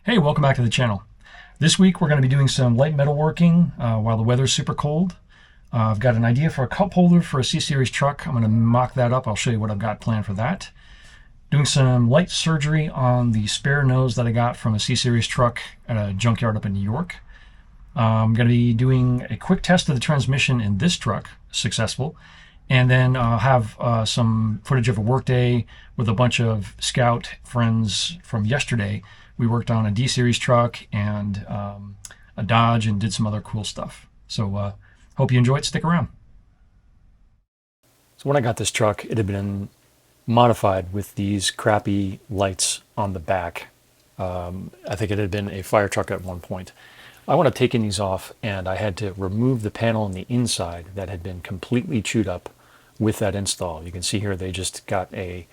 Hey, welcome back to the channel. This week we're going to be doing some light metalworking while the weather's super cold. I've got an idea for a cup holder for a C-Series truck. I'm going to mock that up. I'll show you what I've got planned for that. Doing some light surgery on the spare nose that I got from a C-Series truck at a junkyard up in New York. I'm going to be doing a quick test of the transmission in this truck, successful, and then have some footage of a Workday with a bunch of Scout friends from yesterday. We worked on a D-Series truck and a Dodge and did some other cool stuff. So hope you enjoy it. Stick around. So when I got this truck, it had been modified with these crappy lights on the back. I think it had been a fire truck at one point. I wound up taking these off, and I had to remove the panel on the inside that had been completely chewed up with that install. You can see here they just got a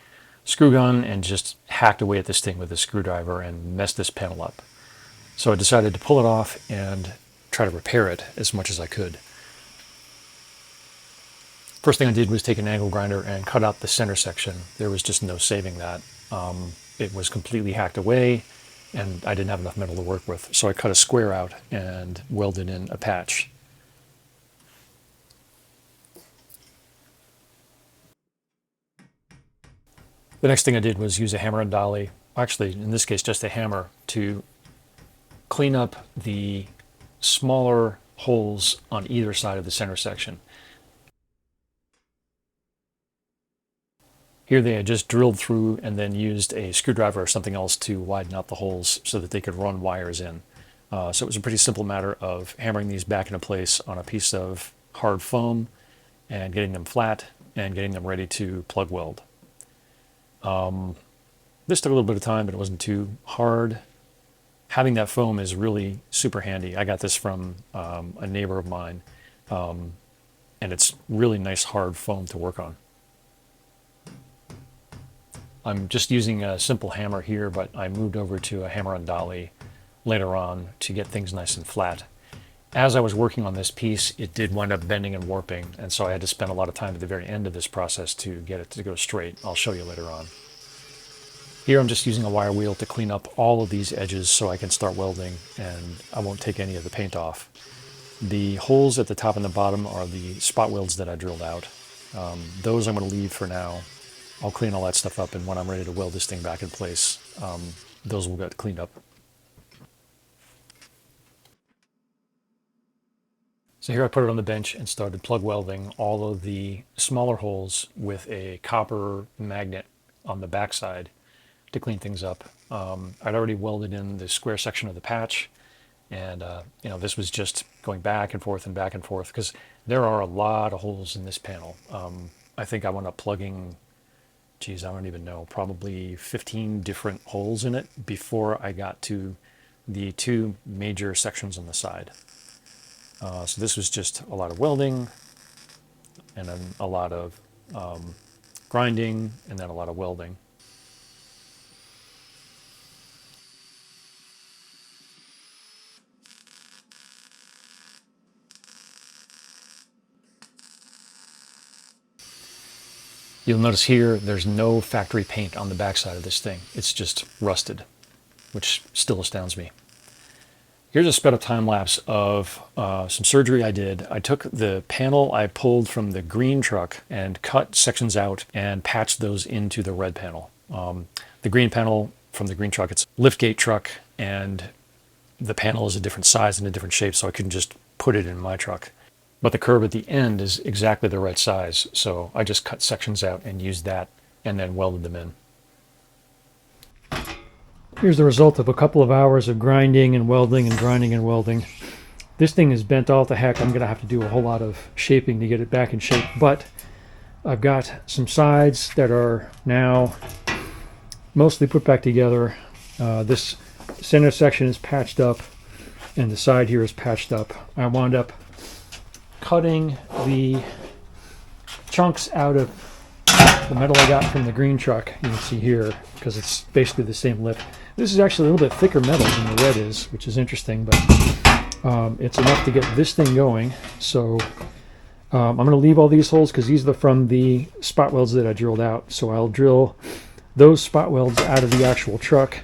screw gun and just hacked away at this thing with a screwdriver and messed this panel up. So I decided to pull it off and try to repair it as much as I could. First thing I did was take an angle grinder and cut out the center section. There was just no saving that. It was completely hacked away and I didn't have enough metal to work with. So I cut a square out and welded in a patch. The next thing I did was use a hammer and dolly, actually in this case just a hammer, to clean up the smaller holes on either side of the center section. Here they had just drilled through and then used a screwdriver or something else to widen out the holes so that they could run wires in. So it was a pretty simple matter of hammering these back into place on a piece of hard foam and getting them flat and getting them ready to plug weld. This took a little bit of time, but it wasn't too hard. Having that foam is really super handy. I got this from a neighbor of mine, and it's really nice hard foam to work on. I'm just using a simple hammer here, but I moved over to a hammer and dolly later on to get things nice and flat. As I was working on this piece, it did wind up bending and warping, and so I had to spend a lot of time at the very end of this process to get it to go straight. I'll show you later on. Here I'm just using a wire wheel to clean up all of these edges so I can start welding, and I won't take any of the paint off. The holes at the top and the bottom are the spot welds that I drilled out. Those I'm going to leave for now. I'll clean all that stuff up, and when I'm ready to weld this thing back in place, those will get cleaned up. So here I put it on the bench and started plug welding all of the smaller holes with a copper magnet on the backside to clean things up. I'd already welded in the square section of the patch, and this was just going back and forth because there are a lot of holes in this panel. I think I wound up plugging, geez, I don't even know, probably 15 different holes in it before I got to the two major sections on the side. So this was just a lot of welding, and then a lot of grinding, and then a lot of welding. You'll notice here there's no factory paint on the backside of this thing. It's just rusted, which still astounds me. Here's a sped up time lapse of some surgery I did. I took the panel I pulled from the green truck and cut sections out and patched those into the red panel. The green panel from the green truck, it's a liftgate truck, and the panel is a different size and a different shape, so I couldn't just put it in my truck. But the curve at the end is exactly the right size, so I just cut sections out and used that and then welded them in. Here's the result of a couple of hours of grinding and welding and grinding and welding. This thing is bent all to heck. I'm going to have to do a whole lot of shaping to get it back in shape, but I've got some sides that are now mostly put back together. This center section is patched up, and the side here is patched up. I wound up cutting the chunks out of the metal I got from the green truck. You can see here, because it's basically the same lip. This is actually a little bit thicker metal than the red is, which is interesting, but it's enough to get this thing going. So I'm going to leave all these holes because these are from the spot welds that I drilled out. So I'll drill those spot welds out of the actual truck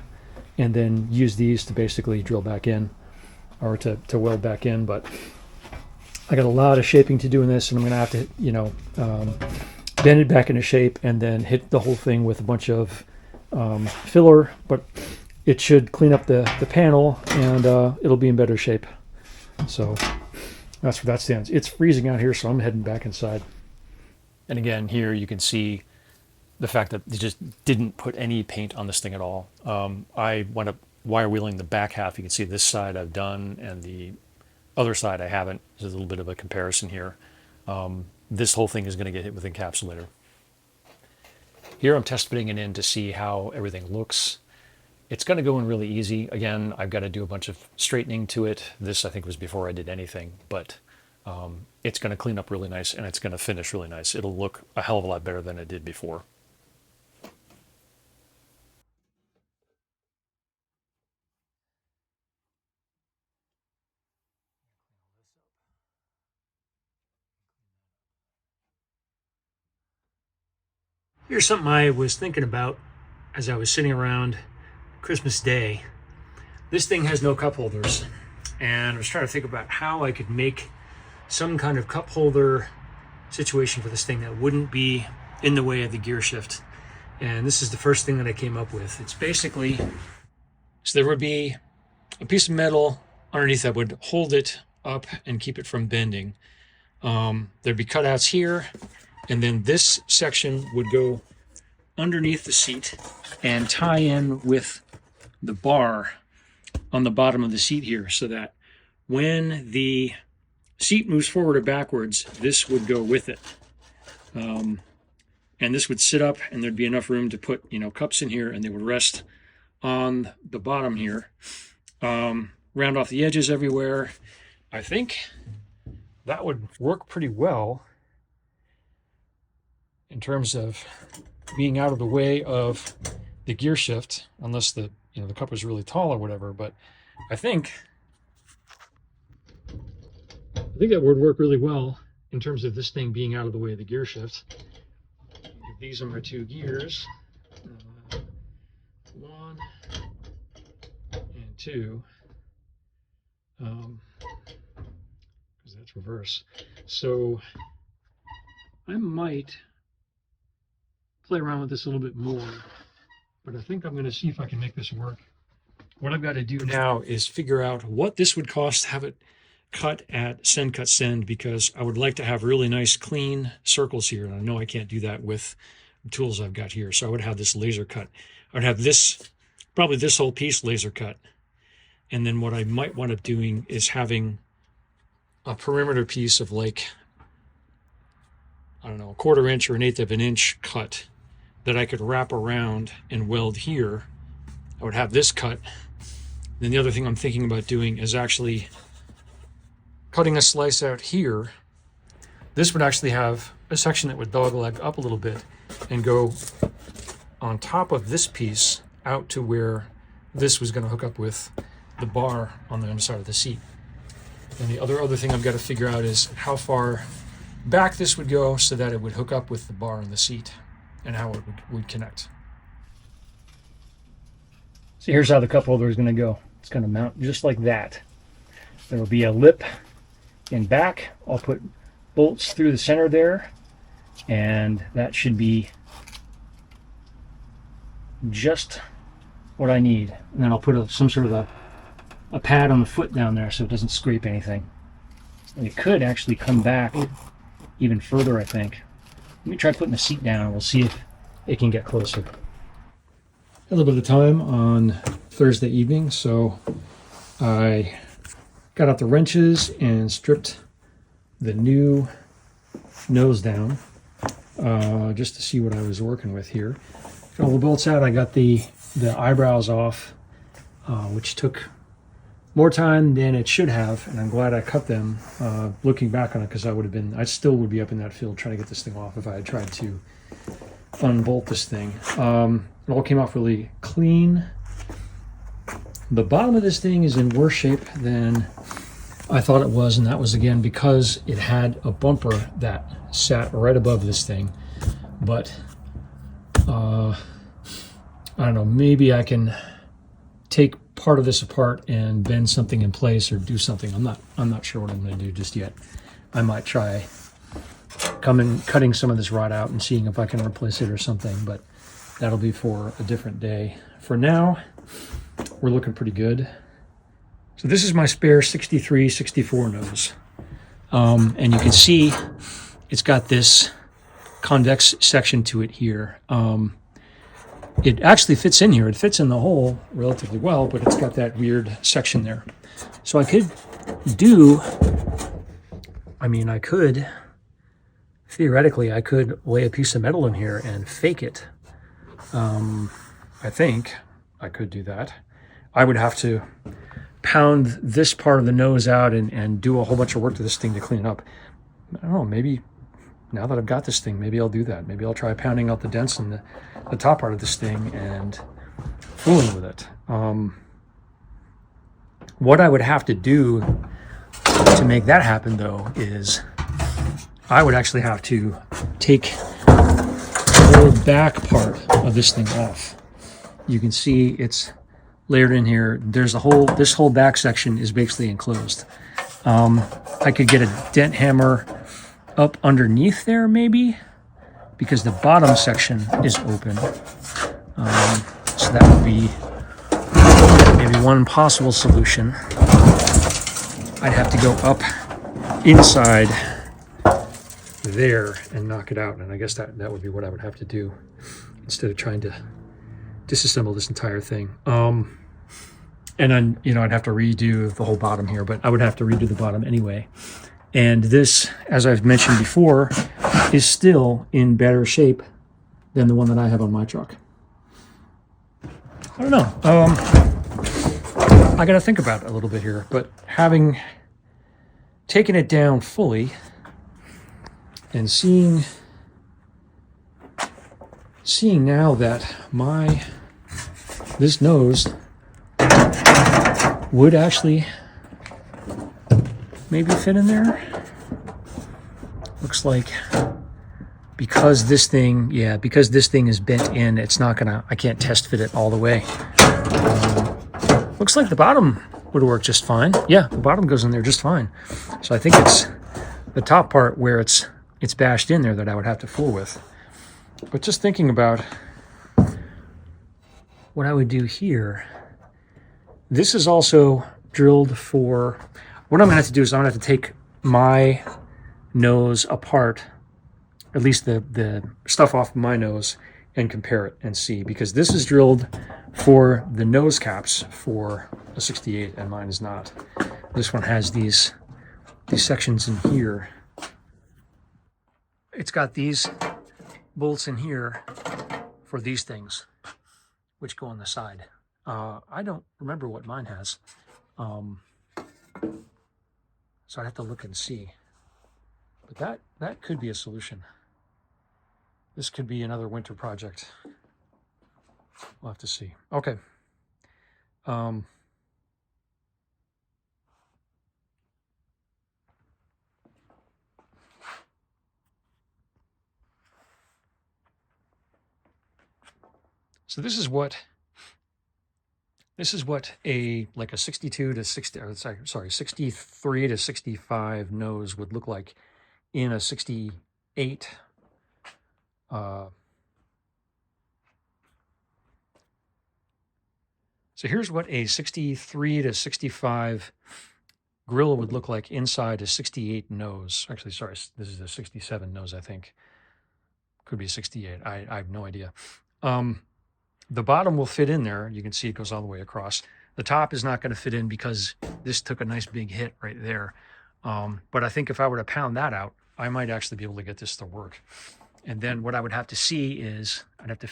and then use these to basically drill back in, or to weld back in. But I got a lot of shaping to do in this, and I'm going to have to, you know, bend it back into shape and then hit the whole thing with a bunch of filler. But it should clean up the panel, and it'll be in better shape. So that's where that stands. It's freezing out here, so I'm heading back inside. And again, here you can see the fact that they just didn't put any paint on this thing at all. I wound up wire wheeling the back half. You can see this side I've done, and the other side I haven't. There's a little bit of a comparison here. This whole thing is going to get hit with encapsulator. Here I'm test fitting it in to see how everything looks. It's going to go in really easy. Again, I've got to do a bunch of straightening to it. This, I think, was before I did anything, but it's going to clean up really nice, and it's going to finish really nice. It'll look a hell of a lot better than it did before. Here's something I was thinking about as I was sitting around Christmas Day. This thing has no cup holders, and I was trying to think about how I could make some kind of cup holder situation for this thing that wouldn't be in the way of the gear shift. And this is the first thing that I came up with. It's basically, so there would be a piece of metal underneath that would hold it up and keep it from bending. There'd be cutouts here, and then this section would go underneath the seat and tie in with the bar on the bottom of the seat here, so that when the seat moves forward or backwards, this would go with it. And this would sit up, and there'd be enough room to put, you know, cups in here, and they would rest on the bottom here. Round off the edges everywhere. I think that would work pretty well in terms of being out of the way of the gear shift, unless the, you know, the cup was really tall or whatever. But I think that would work really well in terms of this thing being out of the way of the gear shift. These are my two gears, 1 and 2, because that's reverse. So I might play around with this a little bit more, but I think I'm going to see if I can make this work. What I've got to do now is figure out what this would cost to have it cut at send cut send, because I would like to have really nice clean circles here, and I know I can't do that with the tools I've got here. So I would have this laser cut. I would have this, probably this whole piece laser cut, and then what I might wind up doing is having a perimeter piece of, like, I don't know, 1/4 inch or 1/8 of an inch cut that I could wrap around and weld here. I would have this cut. Then the other thing I'm thinking about doing is actually cutting a slice out here. This would actually have a section that would dogleg up a little bit and go on top of this piece out to where this was going to hook up with the bar on the underside of the seat. And the other thing I've got to figure out is how far back this would go so that it would hook up with the bar on the seat, and how it would connect. So here's how the cup holder is going to go. It's going to mount just like that. There will be a lip in back. I'll put bolts through the center there, and that should be just what I need. And then I'll put some sort of a pad on the foot down there so it doesn't scrape anything. And it could actually come back even further, I think. Let me try putting the seat down, and we'll see if it can get closer. A little bit of time on Thursday evening, so I got out the wrenches and stripped the new nose down, just to see what I was working with here. Got all the bolts out. I got the eyebrows off, which took more time than it should have, and I'm glad I cut them, looking back on it, because I still would be up in that field trying to get this thing off if I had tried to unbolt this thing. It all came off really clean. The bottom of this thing is in worse shape than I thought it was, and that was, again, because it had a bumper that sat right above this thing. But I don't know, maybe I can take part of this apart and bend something in place or do something. I'm not sure what I'm going to do just yet. I might try cutting some of this rod out and seeing if I can replace it or something, but that'll be for a different day. For now, we're looking pretty good. So this is my spare 63, 64 nose. And you can see it's got this convex section to it here. It actually fits in here. It fits in the hole relatively well, but it's got that weird section there. So I could theoretically, I could lay a piece of metal in here and fake it. I think I could do that. I would have to pound this part of the nose out and do a whole bunch of work to this thing to clean it up. I don't know, maybe now that I've got this thing, maybe I'll do that. Maybe I'll try pounding out the dents in the top part of this thing and fooling with it. What I would have to do to make that happen, though, is I would actually have to take the whole back part of this thing off. You can see it's layered in here. There's this whole back section is basically enclosed. I could get a dent hammer up underneath there, maybe, because the bottom section is open. So that would be maybe one possible solution. I'd have to go up inside there and knock it out, and I guess that would be what I would have to do instead of trying to disassemble this entire thing. And then, I'd have to redo the whole bottom here, but I would have to redo the bottom anyway. And this, as I've mentioned before, is still in better shape than the one that I have on my truck. I don't know. I got to think about it a little bit here, but having taken it down fully and seeing now that this nose would actually maybe fit in there. Looks like because this thing is bent in, it's not gonna, I can't test fit it all the way. Looks like the bottom would work just fine. Yeah, the bottom goes in there just fine. So I think it's the top part where it's bashed in there that I would have to fool with. But just thinking about what I would do here, this is also drilled for, what I'm gonna have to do is I'm gonna have to take my nose apart, at least the stuff off my nose, and compare it and see, because this is drilled for the nose caps for a 68 and mine is not. This one has these sections in here. It's got these bolts in here for these things, which go on the side. I don't remember what mine has. So I'd have to look and see. But that could be a solution. This could be another winter project. We'll have to see. Okay. So this is what a 62 to 60, or sorry, 63 to 65 nose would look like in a 68. So here's what a 63 to 65 grille would look like inside a 68 nose. Actually, sorry, this is a 67 nose, I think. Could be 68. I have no idea. The bottom will fit in there. You can see it goes all the way across. The top is not going to fit in because this took a nice big hit right there. But I think if I were to pound that out, I might actually be able to get this to work. And then what I would have to see is I'd have to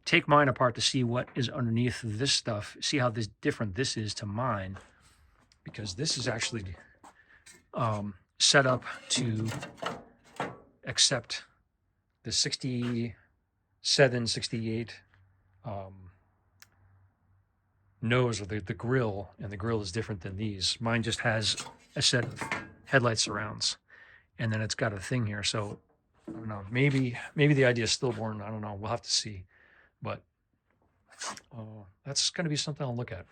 take mine apart to see what is underneath this stuff, see how different this is to mine, because this is actually set up to accept the 67, 68 nose, or the grill, and the grill is different than these. Mine just has a set of headlight surrounds, and then it's got a thing here. So I don't know, maybe the idea is stillborn. I don't know. We'll have to see. But That's going to be something I'll look at.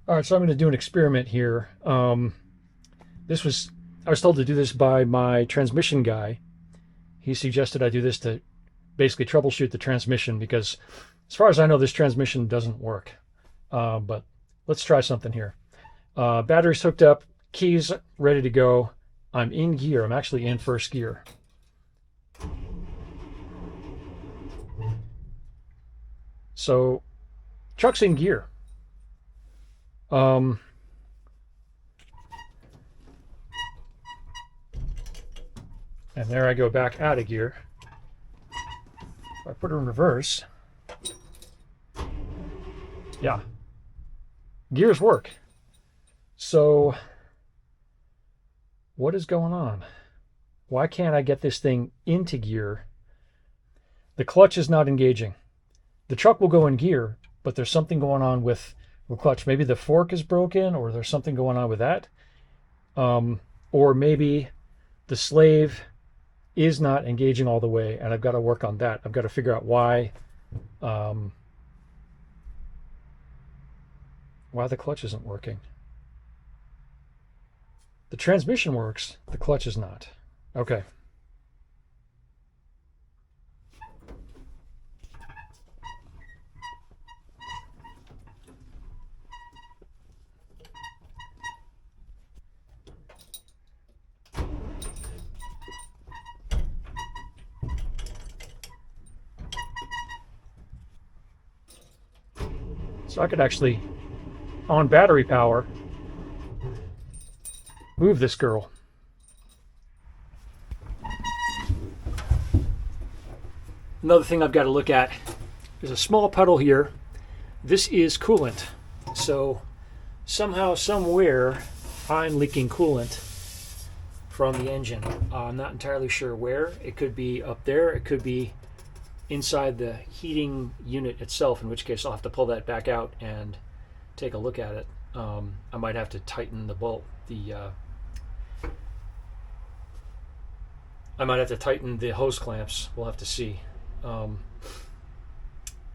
All right, so I'm going to do an experiment here. This was I was told to do this by my transmission guy. He suggested I do this to basically troubleshoot the transmission because, as far as I know, this transmission doesn't work. But let's try something here. Battery's hooked up, keys ready to go. I'm in gear. I'm actually in first gear. So, truck's in gear. And there I go back out of gear. If I put it in reverse, yeah, gears work. So, what is going on? Why can't I get this thing into gear? The clutch is not engaging. The truck will go in gear, but there's something going on with the clutch. Maybe the fork is broken, or there's something going on with that. Or maybe the slave is not engaging all the way, and I've got to work on that. I've got to figure out why the clutch isn't working. The transmission works, the clutch is not. Okay. So I could actually, on battery power, move this girl. Another thing I've got to look at is a small puddle here. This is coolant. So somehow, somewhere, I'm leaking coolant from the engine. I'm not entirely sure where. It could be up there. It could be inside the heating unit itself, in which case I'll have to pull that back out and take a look at it. I might have to tighten the bolt. I might have to tighten the hose clamps. We'll have to see.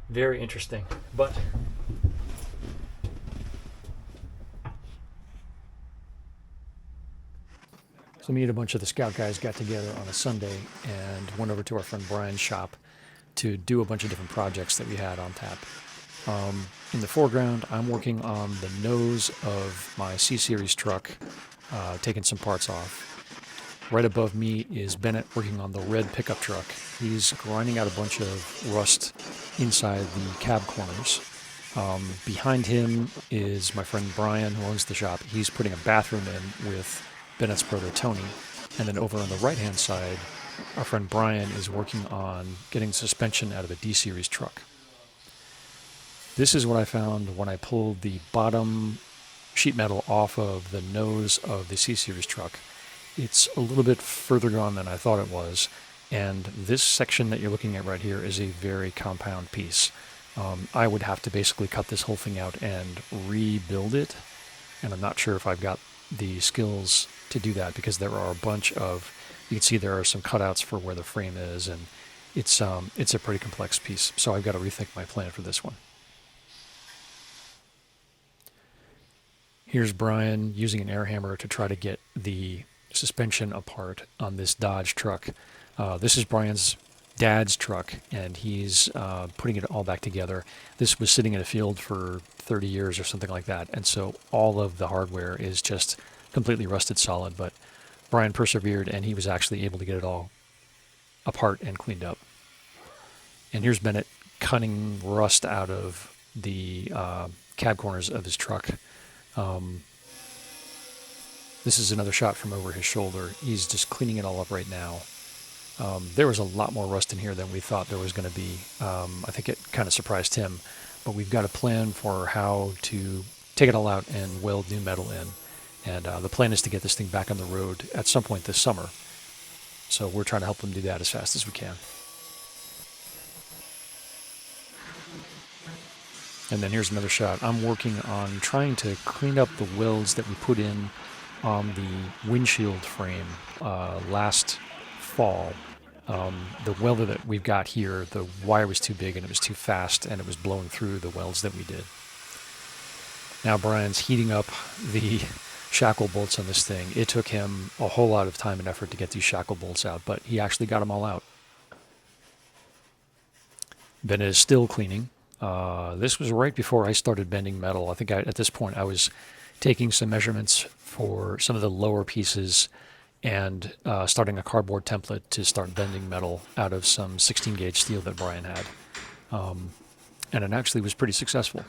Very interesting. But so me and a bunch of the Scout guys got together on a Sunday and went over to our friend Brian's shop to do a bunch of different projects that we had on tap. In the foreground, I'm working on the nose of my C-Series truck, taking some parts off. Right above me is Bennett working on the red pickup truck. He's grinding out a bunch of rust inside the cab corners. Behind him is my friend Brian, who owns the shop. He's putting a bathroom in with Bennett's brother Tony. And then over on the right-hand side, our friend Brian is working on getting suspension out of a D-Series truck. This is what I found when I pulled the bottom sheet metal off of the nose of the C-Series truck. It's a little bit further gone than I thought it was, and this section that you're looking at right here is a very compound piece. I would have to basically cut this whole thing out and rebuild it, and I'm not sure if I've got the skills to do that because there are a bunch of, you can see there are some cutouts for where the frame is, and it's a pretty complex piece, so I've got to rethink my plan for this one. Here's Brian using an air hammer to try to get the suspension apart on this Dodge truck. This is Brian's dad's truck, and he's putting it all back together. This was sitting in a field for 30 years or something like that, and so all of the hardware is just completely rusted solid, but Brian persevered, and he was actually able to get it all apart and cleaned up. And here's Bennett cutting rust out of the cab corners of his truck. This is another shot from over his shoulder. He's just cleaning it all up right now. There was a lot more rust in here than we thought there was going to be. I think it kind of surprised him, but we've got a plan for how to take it all out and weld new metal in. And the plan is to get this thing back on the road at some point this summer. So we're trying to help them do that as fast as we can. And then here's another shot. I'm working on trying to clean up the welds that we put in on the windshield frame last fall. The welder that we've got here, the wire was too big and it was too fast and it was blowing through the welds that we did. Now Brian's heating up the shackle bolts on this thing. It took him a whole lot of time and effort to get these shackle bolts out, but he actually got them all out. Bennett is still cleaning. This was right before I started bending metal. I think at this point I was taking some measurements for some of the lower pieces and starting a cardboard template to start bending metal out of some 16 gauge steel that Brian had. And it actually was pretty successful.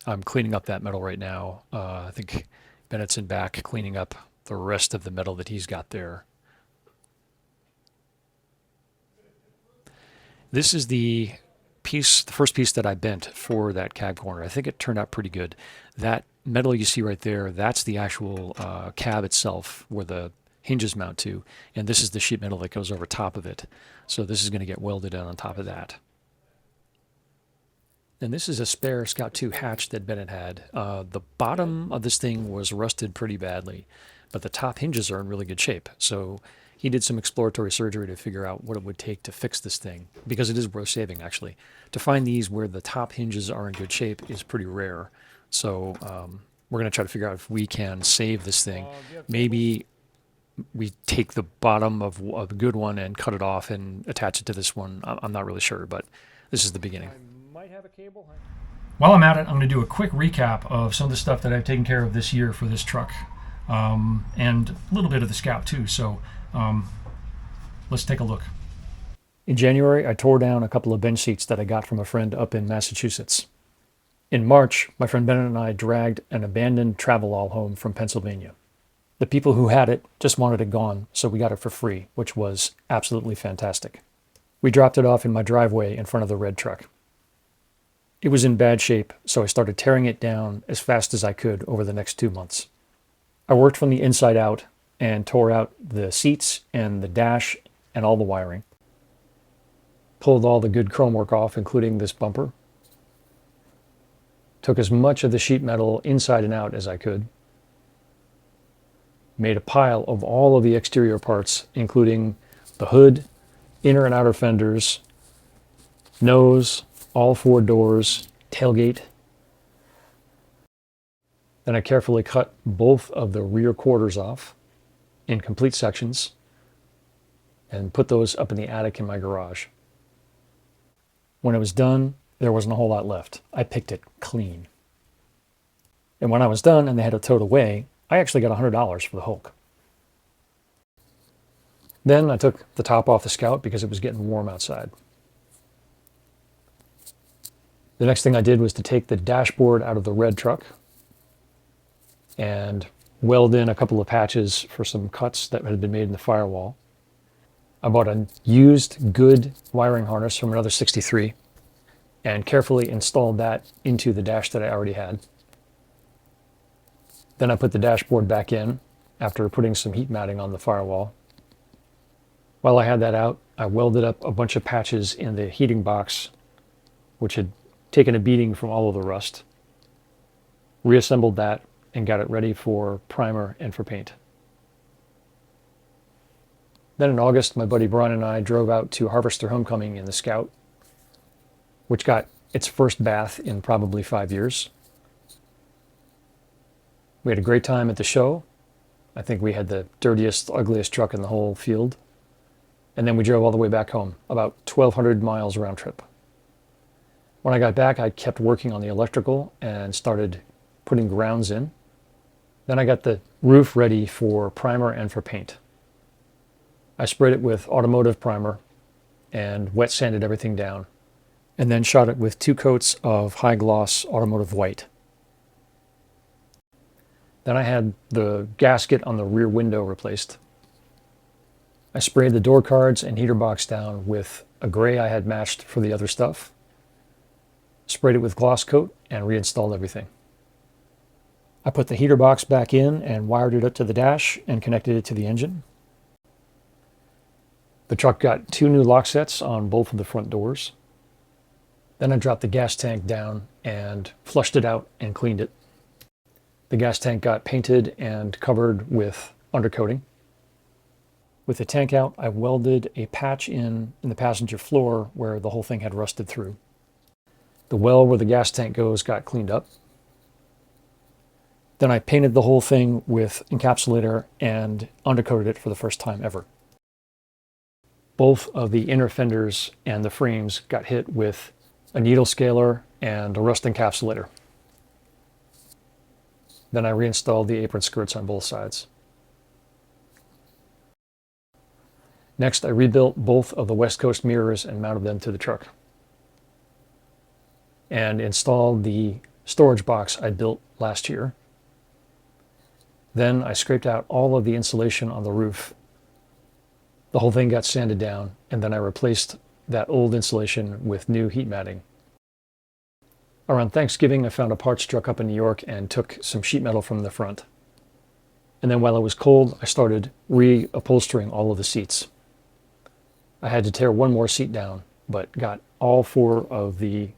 I'm cleaning up that metal right now. I think Bennett's in back cleaning up the rest of the metal that he's got there. This is the first piece that I bent for that cab corner. I think it turned out pretty good. That metal you see right there, that's the actual cab itself where the hinges mount to, and this is the sheet metal that goes over top of it. So this is going to get welded in on top of that. And this is a spare Scout 2 hatch that Bennett had. The bottom of this thing was rusted pretty badly, but the top hinges are in really good shape. So he did some exploratory surgery to figure out what it would take to fix this thing, because it is worth saving, actually. To find these where the top hinges are in good shape is pretty rare. So we're going to try to figure out if we can save this thing. Maybe we take the bottom of a good one and cut it off and attach it to this one. I'm not really sure, but this is the beginning. Might have a cable. While I'm at it, I'm going to do a quick recap of some of the stuff that I've taken care of this year for this truck, and a little bit of the Scout too. So let's take a look. In January, I tore down a couple of bench seats that I got from a friend up in Massachusetts. In March, my friend Bennett and I dragged an abandoned Travelall home from Pennsylvania. The people who had it just wanted it gone, so we got it for free, which was absolutely fantastic. We dropped it off in my driveway in front of the red truck. It was in bad shape, so I started tearing it down as fast as I could over the next 2 months. I worked from the inside out and tore out the seats and the dash and all the wiring. Pulled all the good chrome work off, including this bumper. Took as much of the sheet metal inside and out as I could. Made a pile of all of the exterior parts, including the hood, inner and outer fenders, nose, all 4 doors, tailgate. Then I carefully cut both of the rear quarters off in complete sections and put those up in the attic in my garage. When it was done, there wasn't a whole lot left. I picked it clean. And when I was done and they had it towed away, I actually got $100 for the Hulk. Then I took the top off the Scout because it was getting warm outside. The next thing I did was to take the dashboard out of the red truck and weld in a couple of patches for some cuts that had been made in the firewall. I bought a used good wiring harness from another 63 and carefully installed that into the dash that I already had. Then I put the dashboard back in after putting some heat matting on the firewall. While I had that out, I welded up a bunch of patches in the heating box, which had taken a beating from all of the rust. Reassembled that and got it ready for primer and for paint. Then in August, my buddy Brian and I drove out to Harvester Homecoming in the Scout, which got its first bath in probably 5 years. We had a great time at the show. I think we had the dirtiest, ugliest truck in the whole field. And then we drove all the way back home, about 1,200 miles round trip. When I got back, I kept working on the electrical and started putting grounds in. Then I got the roof ready for primer and for paint. I sprayed it with automotive primer and wet sanded everything down, and then shot it with 2 coats of high gloss automotive white. Then I had the gasket on the rear window replaced. I sprayed the door cards and heater box down with a gray I had matched for the other stuff. Sprayed it with gloss coat and reinstalled everything. I put the heater box back in and wired it up to the dash and connected it to the engine. The truck got 2 new lock sets on both of the front doors. Then I dropped the gas tank down and flushed it out and cleaned it. The gas tank got painted and covered with undercoating. With the tank out, I welded a patch in the passenger floor where the whole thing had rusted through. The well where the gas tank goes got cleaned up. Then I painted the whole thing with encapsulator and undercoated it for the first time ever. Both of the inner fenders and the frames got hit with a needle scaler and a rust encapsulator. Then I reinstalled the apron skirts on both sides. Next, I rebuilt both of the West Coast mirrors and mounted them to the truck. And installed the storage box I built last year. Then I scraped out all of the insulation on the roof. The whole thing got sanded down, and then I replaced that old insulation with new heat matting. Around Thanksgiving, I found a parts truck up in New York and took some sheet metal from the front. And then while it was cold, I started reupholstering all of the seats. I had to tear one more seat down, but got all 4 of the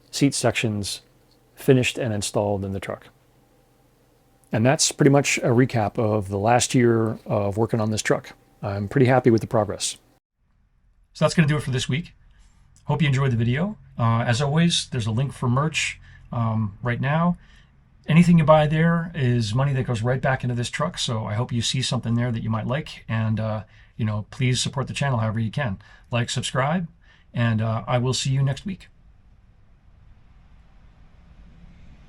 seat sections finished and installed in the truck. And that's pretty much a recap of the last year of working on this truck. I'm pretty happy with the progress. So that's going to do it for this week. Hope you enjoyed the video. As always, there's a link for merch right now. Anything you buy there is money that goes right back into this truck. So I hope you see something there that you might like. And, please support the channel however you can. Like, subscribe, and I will see you next week.